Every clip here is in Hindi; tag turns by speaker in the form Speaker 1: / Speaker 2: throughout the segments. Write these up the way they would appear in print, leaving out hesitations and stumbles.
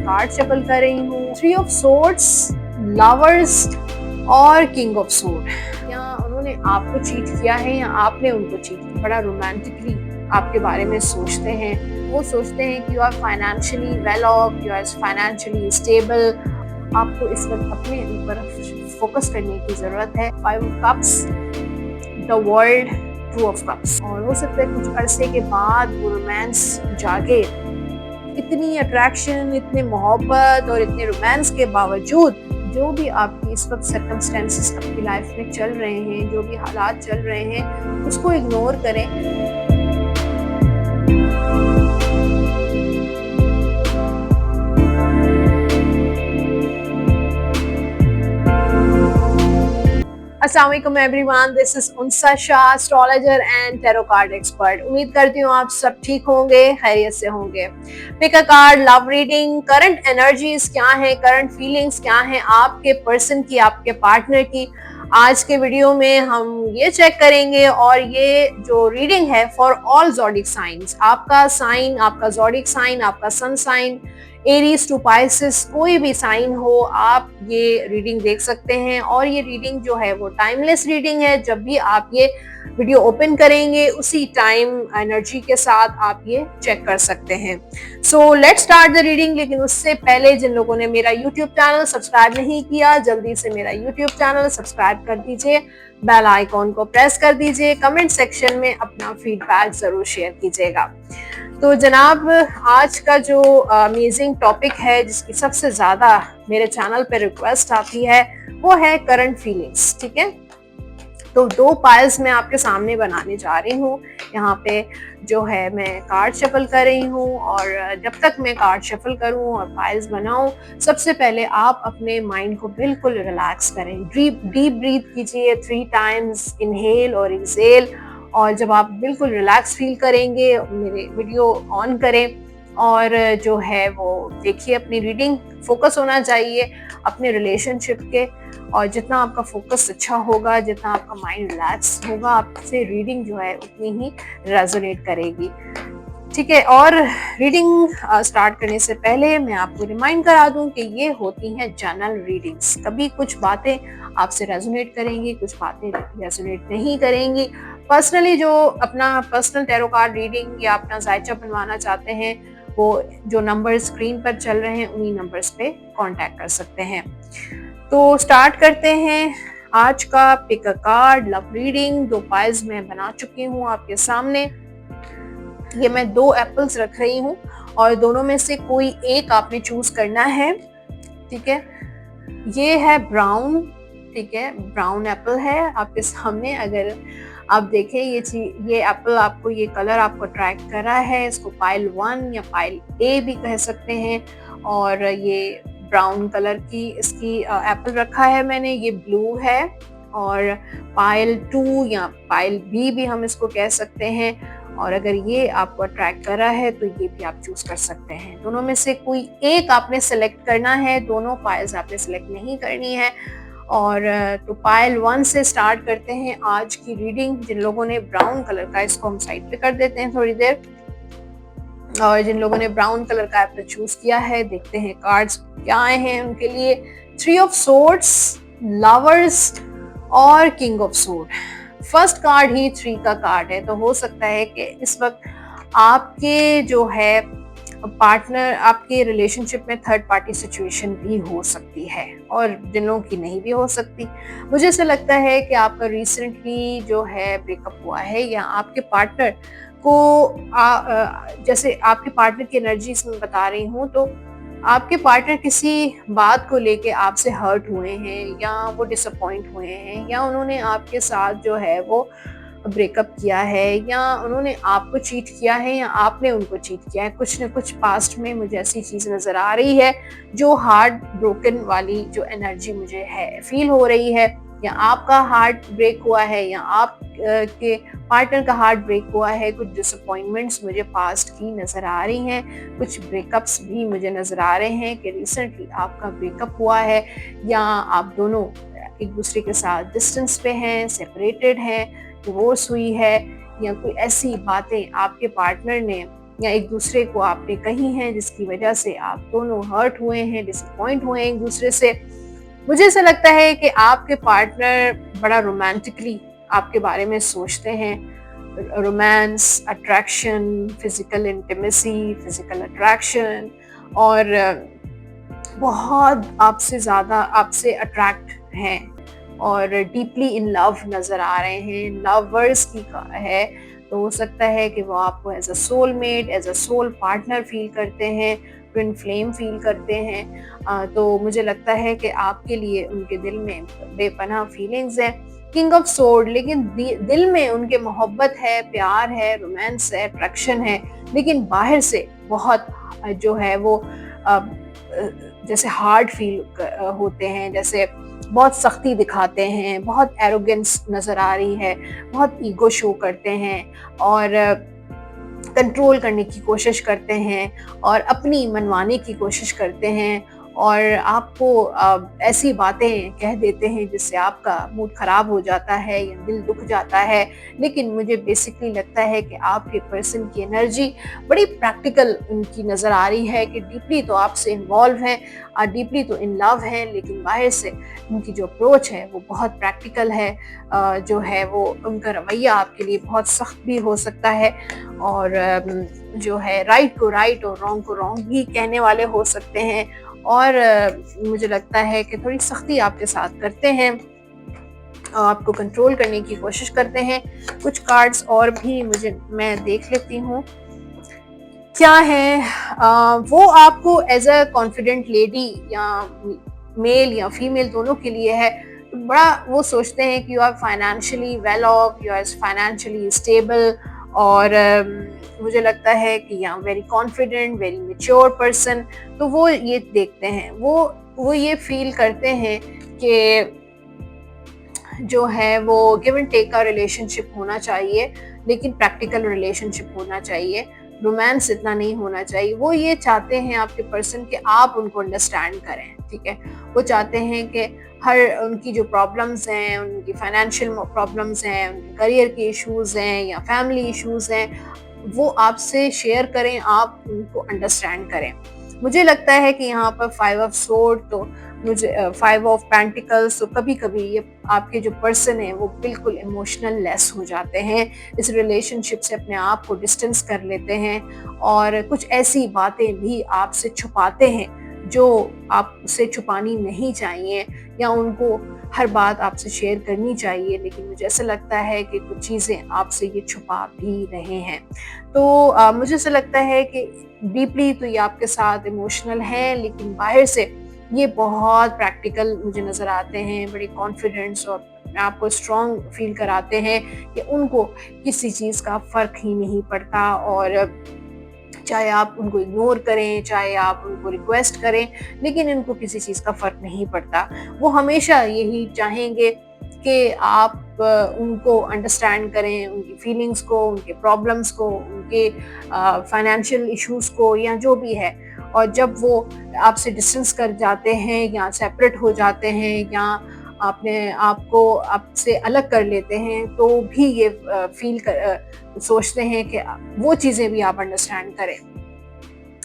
Speaker 1: कार्ड शफल कर रही हूँ। 3 ऑफ सोर्ड्स, लवर्स और किंग ऑफ सोर्ड। या उन्होंने आपको चीट किया है या आपने उनको चीट किया। बड़ा रोमांटिकली आपके बारे में सोचते हैं। वो सोचते हैं कि you are financially well off, you are financially stable. आपको इस वक्त अपने ऊपर फोकस करने की जरूरत है। 5 of cups, the world, 2 of cups. और हो सकता है कुछ अरसे के बाद वो रोमांस जागे। इतनी अट्रैक्शन, इतने मोहब्बत और इतने रोमांस के बावजूद जो भी आपकी इस वक्त सर्कमस्टेंसेस आपकी लाइफ में चल रहे हैं, जो भी हालात चल रहे हैं, उसको इग्नोर करें। अस्सलाम वालेकुम everyone, this is Unsa Shah, astrologer and tarot card expert. उम्मीद करती हूँ आप सब ठीक होंगे, खैरियत से होंगे। Pick a card, love reading, current energies क्या है, करंट फीलिंग्स क्या है आपके पर्सन की, आपके पार्टनर की। आज के वीडियो में हम ये चेक करेंगे और ये जो रीडिंग है फॉर ऑल ज़ोडिक साइंस, आपका साइन, आपका ज़ोडिक साइन, आपका sun sign, Aries to Pisces, कोई भी साइन हो, आप ये रीडिंग देख सकते हैं। और ये रीडिंग जो है वो टाइमलेस रीडिंग है। जब भी आप ये वीडियो ओपन करेंगे उसी टाइम एनर्जी के साथ आप ये चेक कर सकते हैं। So let's start the reading. लेकिन उससे पहले जिन लोगों ने मेरा यूट्यूब चैनल सब्सक्राइब नहीं किया, जल्दी से मेरा यूट्यूब चैनल सब्सक्राइब कर दीजिए, बेल आइकॉन को प्रेस कर दीजिए, कमेंट सेक्शन में अपना फीडबैक जरूर शेयर कीजिएगा। तो जनाब, आज का जो अमेजिंग टॉपिक है, जिसकी सबसे ज्यादा मेरे चैनल पे रिक्वेस्ट आती है, वो है करंट फीलिंग्स। ठीक है, तो 2 पाइल्स मैं आपके सामने बनाने जा रही हूँ। यहाँ पे जो है मैं कार्ड शफल कर रही हूँ और जब तक मैं कार्ड शफल करूँ और पाइल्स बनाऊँ, सबसे पहले आप अपने माइंड को बिल्कुल रिलैक्स करें। डीप ब्रीथ कीजिए 3 टाइम्स, इनहेल और एक्सहेल। और जब आप बिल्कुल रिलैक्स फील करेंगे, मेरे वीडियो ऑन करें और जो है वो देखिए अपनी रीडिंग। फोकस होना चाहिए अपने रिलेशनशिप के, और जितना आपका फोकस अच्छा होगा, जितना आपका माइंड रिलैक्स होगा, आपसे रीडिंग जो है उतनी ही रेजोनेट करेगी। ठीक है, और रीडिंग स्टार्ट करने से पहले मैं आपको रिमाइंड करा दूं कि ये होती हैं जनरल रीडिंग्स। कभी कुछ बातें आपसे रेजोनेट करेंगी, कुछ बातें रेजोनेट नहीं करेंगी। पर्सनली जो अपना पर्सनल टैरो कार्ड रीडिंग या अपना जायचा बनवाना चाहते हैं, वो जो नंबर स्क्रीन पर चल रहे हैं उन्हीं नंबर्स पे कांटेक्ट कर सकते हैं। तो स्टार्ट करते हैं आज का pick a card love reading. 2 piles मैं बना चुकी हूँ आपके सामने। ये मैं 2 एप्पल्स रख रही हूँ और दोनों में से कोई एक आपने चूज करना है। ठीक है, ये है ब्राउन। ठीक है, ब्राउन एप्पल है आपके सामने। अगर आप देखें ये एप्पल आपको, ये कलर आपको अट्रैक्ट कर रहा है, इसको पाइल 1 या पाइल ए भी कह सकते हैं। और ये ब्राउन कलर की इसकी एप्पल रखा है मैंने, ये ब्लू है। और पाइल 2 या पाइल बी भी हम इसको कह सकते हैं। और अगर ये आपको अट्रैक्ट कर रहा है तो ये भी आप चूज कर सकते हैं। दोनों में से कोई एक आपने सेलेक्ट करना है, दोनों पाइल्स आपने सेलेक्ट नहीं करनी है। और तो पाइल 1 से स्टार्ट करते हैं आज की रीडिंग। जिन लोगों ने ब्राउन कलर का, इसको हम साइड पे कर देते हैं थोड़ी देर। और जिन लोगों ने ब्राउन कलर का एप्पल चूज किया है, देखते हैं कार्ड्स क्या आए हैं उनके लिए। 3 ऑफ सोर्ड्स, लवर्स और king of sword. First card ही 3 का कार्ड है, तो हो सकता है कि इस वक्त आपके जो है पार्टनर, आपके रिलेशनशिप में थर्ड पार्टी सिचुएशन भी हो सकती है और जिन लोगों की नहीं भी हो सकती। मुझे ऐसा लगता है कि आपका रिसेंटली जो है ब्रेकअप हुआ है, या आपके पार्टनर को जैसे आपके पार्टनर की एनर्जी इसमें बता रही हूँ, तो आपके पार्टनर किसी बात को लेके आपसे हर्ट हुए हैं, या वो डिसअपॉइंट हुए हैं, या उन्होंने आपके साथ जो है वो ब्रेकअप किया है, या उन्होंने आपको चीट किया है, या आपने उनको चीट किया है। कुछ न कुछ पास्ट में मुझे ऐसी चीज नजर आ रही है जो हार्ट ब्रोकन वाली जो एनर्जी मुझे है फील हो रही है। या आपका हार्ट ब्रेक हुआ है, या आप के पार्टनर का हार्ट ब्रेक हुआ है। कुछ डिसअपॉइंटमेंट्स मुझे पास्ट की नजर आ रही हैं, कुछ ब्रेकअप्स भी मुझे नजर आ रहे हैं कि रिसेंटली आपका ब्रेकअप हुआ है, या आप दोनों एक दूसरे के साथ डिस्टेंस पे हैं, सेपरेटेड हैं, डिवोर्स हुई है, या कोई ऐसी बातें आपके पार्टनर ने या एक दूसरे को आपने कही हैं जिसकी वजह से आप दोनों हर्ट हुए हैं, डिसअपॉइंट हुए हैं एक दूसरे से। मुझे ऐसा लगता है कि आपके पार्टनर बड़ा रोमांटिकली आपके बारे में सोचते हैं। Romance, attraction, physical intimacy, physical attraction, और बहुत आपसे ज़्यादा आपसे अट्रैक्ट हैं और डीपली इन लव नज़र आ रहे हैं, लवर्स की का है। तो हो सकता है कि वो आपको as a soulmate, as a soul partner feel करते हैं, ट्विन फ्लेम फ़ील करते हैं। तो मुझे लगता है कि आपके लिए उनके दिल में बेपनाह फीलिंग्स हैं। किंग ऑफ सोर्ड, लेकिन दिल में उनके मोहब्बत है, प्यार है, रोमांस है, अट्रैक्शन है, लेकिन बाहर से बहुत जो है वो अ, जैसे हार्ड फील होते हैं, जैसे बहुत सख्ती दिखाते हैं, बहुत एरोगेंस नज़र आ रही है, बहुत ईगो शो करते हैं और कंट्रोल करने की कोशिश करते हैं और अपनी मनवाने की कोशिश करते हैं और आपको ऐसी बातें कह देते हैं जिससे आपका मूड ख़राब हो जाता है या दिल दुख जाता है। लेकिन मुझे बेसिकली लगता है कि आपके पर्सन की एनर्जी बड़ी प्रैक्टिकल उनकी नज़र आ रही है कि डीपली तो आपसे इन्वॉल्व हैं, डीपली तो इन लव हैं, लेकिन बाहर से उनकी जो अप्रोच है वो बहुत प्रैक्टिकल है। जो है वो उनका रवैया आपके लिए बहुत सख्त भी हो सकता है और जो है राइट को राइट और रॉन्ग को रॉन्ग भी कहने वाले हो सकते हैं और मुझे लगता है कि थोड़ी सख्ती आपके साथ करते हैं, आपको कंट्रोल करने की कोशिश करते हैं। कुछ कार्ड्स और भी मैं देख लेती हूँ क्या है। वो आपको एज अ कॉन्फिडेंट लेडी या मेल या फीमेल दोनों के लिए है, बड़ा वो सोचते हैं कि you are financially well off, you are financially stable और मुझे लगता है कि या very confident, very mature person. तो वो ये देखते हैं, वो ये फील करते हैं कि जो है वो गिव एंड टेक का रिलेशनशिप होना चाहिए, लेकिन प्रैक्टिकल रिलेशनशिप होना चाहिए, रोमांस इतना नहीं होना चाहिए। वो ये चाहते हैं आपके पर्सन कि आप उनको अंडरस्टैंड करें, ठीक है। वो चाहते हैं कि हर उनकी जो प्रॉब्लम्स हैं, उनकी फाइनेंशियल प्रॉब्लम्स हैं, उनके करियर के इश्यूज हैं या फैमिली इश्यूज हैं, वो आपसे शेयर करें, आप उनको अंडरस्टैंड करें। मुझे लगता है कि यहाँ पर 5 ऑफ सोर्ड, तो मुझे 5 ऑफ पेंटिकल्स, तो कभी कभी ये आपके जो पर्सन है वो बिल्कुल इमोशनल लेस हो जाते हैं, इस रिलेशनशिप से अपने आप को डिस्टेंस कर लेते हैं और कुछ ऐसी बातें भी आपसे छुपाते हैं जो आपसे छुपानी नहीं चाहिए या उनको हर बात आपसे शेयर करनी चाहिए, लेकिन मुझे ऐसा लगता है कि कुछ चीज़ें आपसे ये छुपा भी रहे हैं। तो मुझे ऐसा लगता है कि डीपली तो ये आपके साथ इमोशनल हैं, लेकिन बाहर से ये बहुत प्रैक्टिकल मुझे नज़र आते हैं, बड़े कॉन्फिडेंस और आपको स्ट्रॉन्ग फील कराते हैं कि उनको किसी चीज़ का फ़र्क ही नहीं पड़ता और चाहे आप उनको इग्नोर करें, चाहे आप उनको रिक्वेस्ट करें, लेकिन इनको किसी चीज़ का फ़र्क नहीं पड़ता। वो हमेशा यही चाहेंगे कि आप उनको अंडरस्टैंड करें, उनकी फीलिंग्स को, उनके प्रॉब्लम्स को, उनके फाइनेंशियल इश्यूज़ को या जो भी है। और जब वो आपसे डिस्टेंस कर जाते हैं या सेपरेट हो जाते हैं या अपने आप को आपसे अलग कर लेते हैं, तो भी ये सोचते हैं कि वो चीज़ें भी आप अंडरस्टैंड करें।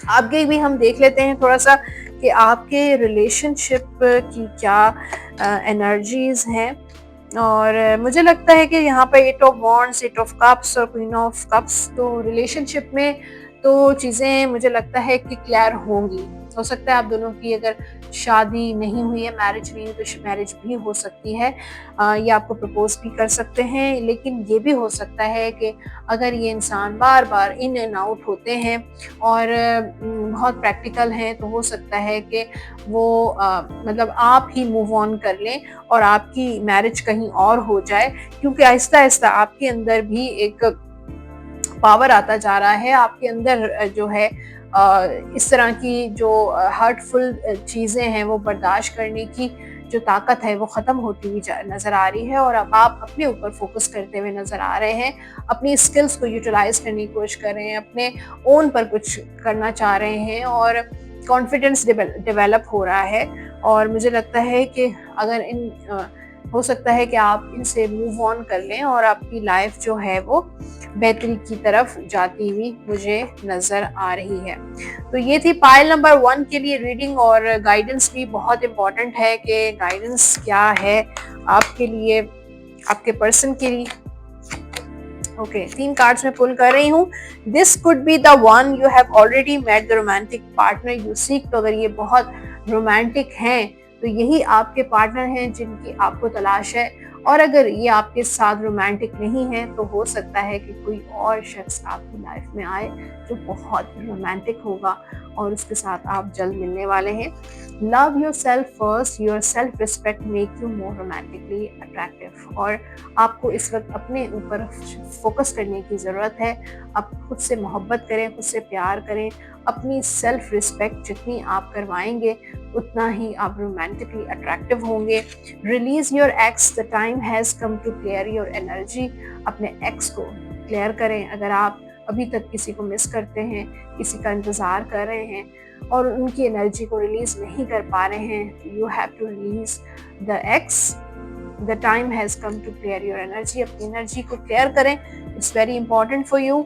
Speaker 1: आगे भी हम देख लेते हैं थोड़ा-सा कि आपके रिलेशनशिप की क्या एनर्जीज़ हैं और मुझे लगता है कि यहाँ पे 8 ऑफ वॉन्ड्स, 8 ऑफ कप्स और क्वीन ऑफ कप्स, तो रिलेशनशिप में तो चीज़ें मुझे लगता है कि क्लियर होंगी। हो सकता है आप दोनों की अगर शादी नहीं हुई है, मैरिज नहीं हुई, तो मैरिज भी हो सकती है, ये आपको प्रपोज़ भी कर सकते हैं। लेकिन ये भी हो सकता है कि अगर ये इंसान बार-बार इन एंड आउट होते हैं और बहुत प्रैक्टिकल हैं, तो हो सकता है कि वो मतलब आप ही मूव ऑन कर लें और आपकी मैरिज कहीं और हो जाए, क्योंकि आहिस्ता-आहिस्ता आपके अंदर भी एक पावर आता जा रहा है। आपके अंदर जो है इस तरह की जो हर्टफुल चीज़ें हैं वो बर्दाश्त करने की जो ताकत है वो ख़त्म होती हुई नज़र आ रही है और अब आप अपने ऊपर फोकस करते हुए नज़र आ रहे हैं। अपनी स्किल्स को यूटिलाइज़ करने की कोशिश कर रहे हैं, अपने ओन पर कुछ करना चाह रहे हैं और कॉन्फिडेंस डेवलप हो रहा है। और मुझे लगता है कि अगर इन हो सकता है कि आप इनसे मूव ऑन कर लें और आपकी लाइफ जो है वो बेहतरी की तरफ जाती हुई मुझे नज़र आ रही है। तो ये थी पाइल नंबर 1 के लिए रीडिंग, और गाइडेंस भी बहुत इम्पोर्टेंट है कि गाइडेंस क्या है आपके लिए, आपके पर्सन के लिए। ओके, 3 कार्ड्स मैं पुल कर रही हूँ। This could be the one you have already met the romantic partner you seek. तो अगर ये बहुत रोमांटिक हैं तो यही आपके पार्टनर हैं जिनकी आपको तलाश है, और अगर ये आपके साथ रोमांटिक नहीं है तो हो सकता है कि कोई और शख्स आपकी लाइफ में आए जो बहुत रोमांटिक होगा और उसके साथ आप जल्द मिलने वाले हैं। Love your self first, your self respect make you more romantically attractive. और आपको इस वक्त अपने ऊपर फोकस करने की ज़रूरत है। आप खुद से मोहब्बत करें, खुद से प्यार करें। अपनी सेल्फ रिस्पेक्ट जितनी आप करवाएंगे उतना ही आप रोमांटिकली अट्रैक्टिव होंगे। Release your ex, the time has come to clear your energy. अपने एक्स को क्लियर करें। अगर आप अभी तक किसी को मिस करते हैं, किसी का इंतज़ार कर रहे हैं और उनकी एनर्जी को रिलीज नहीं कर पा रहे हैं, you have to release the ex, the time has come to clear your energy. अपनी एनर्जी को क्लियर करें, it's very important for you.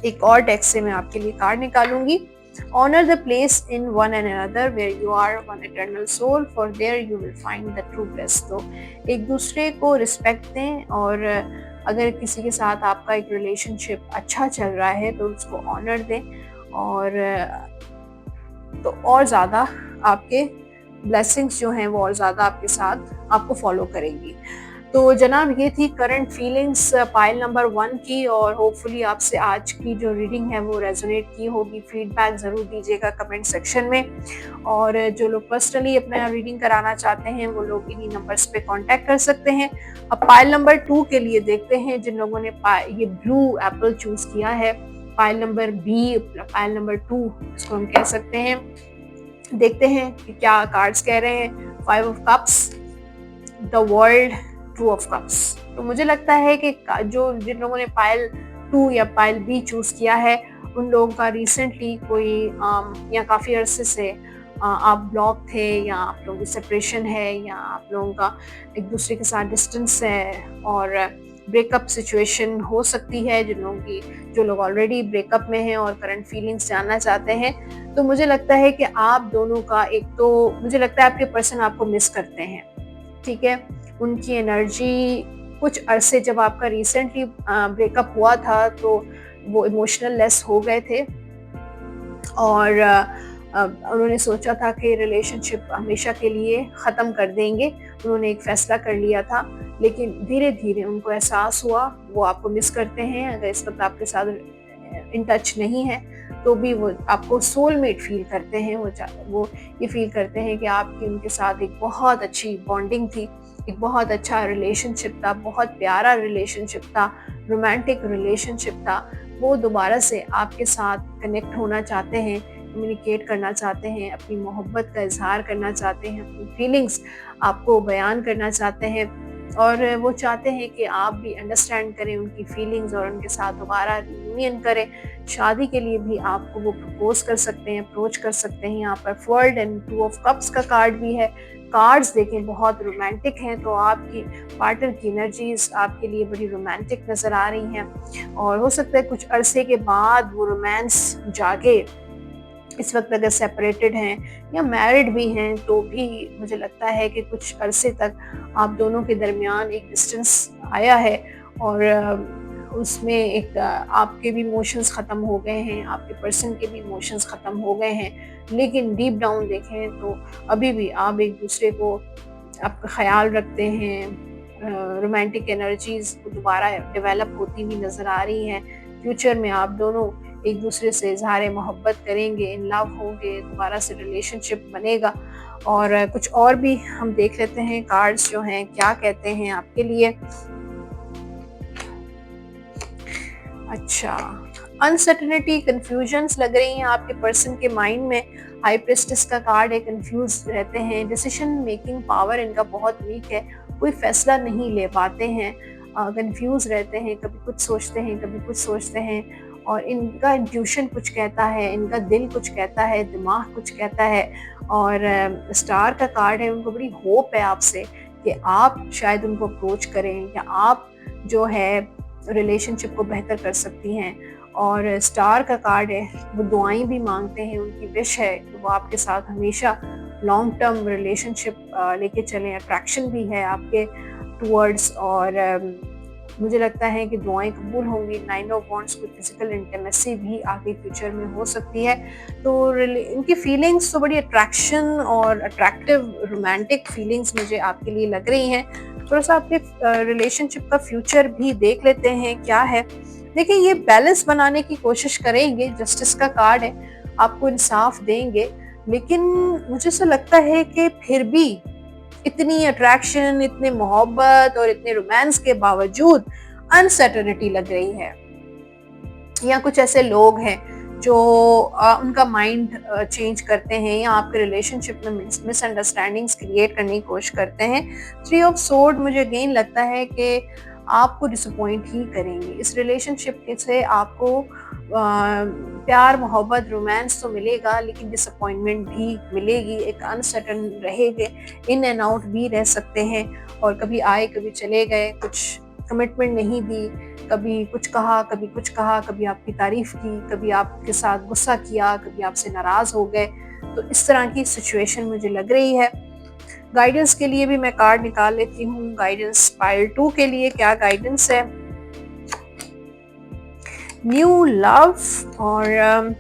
Speaker 1: एक और डेक से मैं आपके लिए कार्ड निकालूंगी। Honor the place in one and another where you are one eternal soul, for there you will find the true bliss। तो एक दूसरे को रिस्पेक्ट दें, और अगर किसी के साथ आपका एक रिलेशनशिप अच्छा चल रहा है तो उसको ऑनर दें, और तो और ज़्यादा आपके ब्लेसिंग्स जो हैं वो और ज़्यादा आपके साथ आपको फॉलो करेंगी। तो जनाब ये थी करंट फीलिंग्स पाइल नंबर 1 की, और होपफुली आपसे आज की जो रीडिंग है वो रेजोनेट की होगी। फीडबैक ज़रूर दीजिएगा कमेंट सेक्शन में, और जो लोग पर्सनली अपना रीडिंग कराना चाहते हैं वो लोग इन्हीं नंबर्स पे कांटेक्ट कर सकते हैं। अब पाइल नंबर 2 के लिए देखते हैं, जिन लोगों ने ये ब्लू एप्पल चूज़ किया है, pile number B, pile number 2 इसको हम कह सकते हैं। देखते हैं कि क्या कार्ड्स कह रहे हैं। 5 of cups, the world, 2 of cups. तो मुझे लगता है कि जिन लोगों ने पाइल 2 या पाइल बी चूज किया है उन लोगों का रिसेंटली कोई या काफ़ी अरसे से आप ब्लॉक थे, या आप लोगों की सेपरेशन है, या आप लोगों का एक दूसरे के साथ डिस्टेंस है और ब्रेकअप सिचुएशन हो सकती है। जो लोग ऑलरेडी ब्रेकअप में हैं और करंट फीलिंग्स जानना चाहते हैं, तो मुझे लगता है कि आप दोनों का एक तो मुझे लगता है आपके पर्सन आपको मिस करते हैं, ठीक है। उनकी एनर्जी कुछ अरसे, जब आपका रिसेंटली ब्रेकअप हुआ था तो वो इमोशनल लेस हो गए थे, और उन्होंने सोचा था कि रिलेशनशिप हमेशा के लिए ख़त्म कर देंगे। उन्होंने एक फ़ैसला कर लिया था, लेकिन धीरे धीरे उनको एहसास हुआ वो आपको मिस करते हैं। अगर इस वक्त आपके साथ इन टच नहीं है तो भी वो आपको सोलमेट फील करते हैं। वो ये फील करते हैं कि आपकी उनके साथ एक बहुत अच्छी बॉन्डिंग थी, एक बहुत अच्छा रिलेशनशिप था, बहुत प्यारा रिलेशनशिप था, रोमांटिक रिलेशनशिप था। वो दोबारा से आपके साथ कनेक्ट होना चाहते हैं, कम्युनिकेट करना चाहते हैं, अपनी मोहब्बत का इजहार करना चाहते हैं, अपनी फीलिंग्स आपको बयान करना चाहते हैं, और वो चाहते हैं कि आप भी अंडरस्टैंड करें उनकी फीलिंग्स और उनके साथ दोबारा रियूनियन करें। शादी के लिए भी आपको वो प्रपोज कर सकते हैं, अप्रोच कर सकते हैं। यहाँ पर वर्ल्ड एंड 2 ऑफ कप्स का कार्ड भी है। कार्ड्स देखें बहुत रोमांटिक हैं, तो आपकी पार्टनर की एनर्जीज आपके लिए बड़ी रोमांटिक नज़र आ रही हैं, और हो सकता है कुछ अरसे के बाद वो रोमांस जागे। इस वक्त अगर सेपरेटेड हैं या मैरिड भी हैं तो भी मुझे लगता है कि कुछ अरसे तक आप दोनों के दरमियान एक डिस्टेंस आया है, और उसमें एक आपके भी इमोशंस ख़त्म हो गए हैं, आपके पर्सन के भी इमोशंस ख़त्म हो गए हैं। लेकिन डीप डाउन देखें तो अभी भी आप एक दूसरे को आपका ख्याल रखते हैं। रोमांटिक एनर्जीज दोबारा डेवलप होती हुई नज़र आ रही हैं। फ्यूचर में आप दोनों एक दूसरे से इजहार मोहब्बत करेंगे, इन लव होंगे, दोबारा से रिलेशनशिप बनेगा। और कुछ और भी हम देख लेते हैं कार्ड्स जो हैं क्या कहते हैं आपके लिए। अच्छा, अनसर्टेनिटी, कंफ्यूजन्स लग रही हैं आपके पर्सन के माइंड में। हाई प्रिस्टेस का कार्ड है, कंफ्यूज रहते हैं, डिसीजन मेकिंग पावर इनका बहुत वीक है, कोई फैसला नहीं ले पाते हैं, कंफ्यूज रहते हैं, कभी कुछ सोचते हैं कभी कुछ सोचते हैं, और इनका इंट्यूशन कुछ कहता है, इनका दिल कुछ कहता है, दिमाग कुछ कहता है। और स्टार का कार्ड है, उनको बड़ी होप है आपसे कि आप शायद उनको अप्रोच करें या आप जो है रिलेशनशिप को बेहतर कर सकती हैं। और स्टार का कार्ड है, वो दुआएं भी मांगते हैं, उनकी विश है कि वो आपके साथ हमेशा लॉन्ग टर्म रिलेशनशिप लेके चलें। अट्रैक्शन भी है आपके टूवर्ड्स, और मुझे लगता है कि दुआएं कबूल होंगी। 9 ऑफ वॉन्ड्स को फिजिकल इंटीमेसी भी आगे फ्यूचर में हो सकती है। तो इनकी फीलिंग्स तो बड़ी अट्रैक्शन और अट्रैक्टिव रोमांटिक फीलिंग्स मुझे आपके लिए लग रही हैं। थोड़ा सा आपके रिलेशनशिप का फ्यूचर भी देख लेते हैं क्या है। देखिए, ये बैलेंस बनाने की कोशिश करेंगे, जस्टिस का कार्ड है, आपको इंसाफ देंगे, लेकिन मुझे ऐसा लगता है कि फिर भी इतनी अट्रैक्शन, इतने मोहब्बत और इतने रोमांस के बावजूद अनसर्टेनिटी लग रही है। या कुछ ऐसे लोग हैं जो उनका माइंड चेंज करते हैं या आपके रिलेशनशिप में मिसअंडरस्टैंडिंग्स क्रिएट करने की कोशिश करते हैं। 3 ऑफ सोर्ड मुझे अगेन लगता है कि आपको डिसअपॉइंट ही करेंगे। इस रिलेशनशिप से आपको प्यार, मोहब्बत, रोमांस तो मिलेगा, लेकिन डिसअपॉइंटमेंट भी मिलेगी, एक अनसर्टन रहेंगे, इन एंड आउट भी रह सकते हैं, और कभी आए कभी चले गए, कुछ कमिटमेंट नहीं दी, कभी कुछ कहा, कभी कुछ कहा, कभी आपकी तारीफ की, कभी आपके साथ गुस्सा किया, कभी आपसे नाराज हो गए। तो इस तरह की सिचुएशन मुझे लग रही है। गाइडेंस के लिए भी मैं कार्ड निकाल लेती हूँ। गाइडेंस पाइल 2 के लिए क्या गाइडेंस है? न्यू लव, और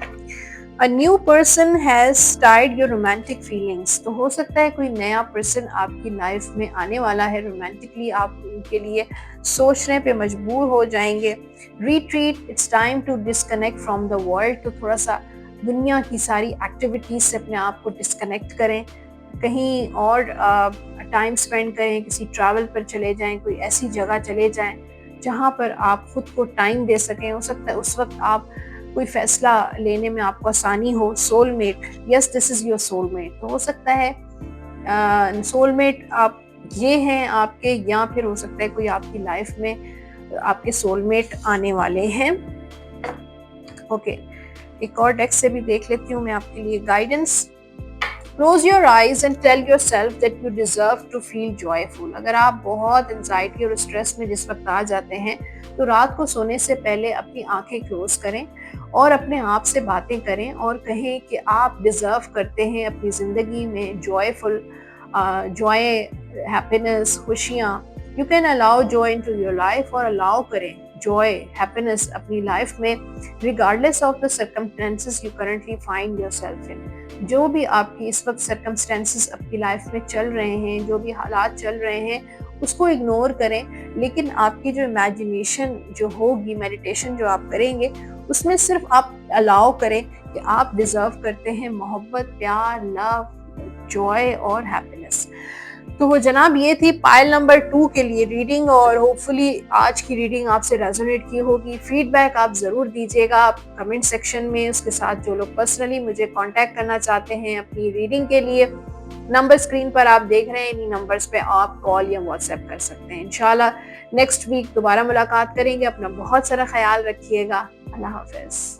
Speaker 1: A new person has stirred your romantic feelings। तो हो सकता है कोई नया पर्सन आपकी लाइफ में आने वाला है। रोमांटिकली आप उनके लिए सोचने पे मजबूर हो जाएंगे। Retreat, it's time to disconnect from the world। तो थोड़ा सा दुनिया की सारी एक्टिविटीज से अपने आप को डिस्कनेक्ट करें, कहीं और टाइम स्पेंड करें, किसी ट्रैवल पर चले जाएं, कोई ऐसी जगह चले जाएं जहाँ पर आप खुद को टाइम दे सकें। हो सकता है उस वक्त आप कोई फैसला लेने में आपको आसानी हो। Soulmate, yes this is your soulmate. तो हो सकता है सोलमेट आप ये हैं आपके, या फिर हो सकता है कोई आपकी लाइफ में आपके सोलमेट आने वाले हैं। ओके, एक और डेक से भी देख लेती हूँ मैं आपके लिए guidance. Close your eyes and tell yourself that you deserve to feel joyful। अगर आप बहुत एंजाइटी और स्ट्रेस में जिस वक्त आ जाते हैं, तो रात को सोने से पहले अपनी आंखें क्लोज करें और अपने आप से बातें करें और कहें कि आप डिजर्व करते हैं अपनी ज़िंदगी में जॉयफुल, जॉय, हैप्पीनेस, खुशियाँ। You can allow joy into your life, और अलाउ करें जॉय, हैप्पीनेस अपनी लाइफ में, regardless of the circumstances you currently find yourself in. जो भी आपकी इस वक्त सर्कमस्टेंसेस आपकी लाइफ में चल रहे हैं, जो भी हालात चल रहे हैं, उसको इग्नोर करें, लेकिन आपकी जो इमेजिनेशन जो होगी, मेडिटेशन जो आप करेंगे, उसमें सिर्फ आप अलाउ करें कि आप डिजर्व करते हैं मोहब्बत, प्यार, लव, जॉय और हैप्पीनेस। तो वो जनाब, ये थी पाइल नंबर 2 के लिए रीडिंग, और होपफुली आज की रीडिंग आपसे रेजोनेट की होगी। फीडबैक आप ज़रूर दीजिएगा कमेंट सेक्शन में। उसके साथ जो लोग पर्सनली मुझे कांटेक्ट करना चाहते हैं अपनी रीडिंग के लिए, नंबर स्क्रीन पर आप देख रहे हैं, इन्हीं नंबर्स पे आप कॉल या व्हाट्सएप कर सकते हैं। इंशाल्लाह नेक्स्ट वीक दोबारा मुलाकात करेंगे। अपना बहुत सारा ख्याल रखिएगा। अल्लाह हाफिज़।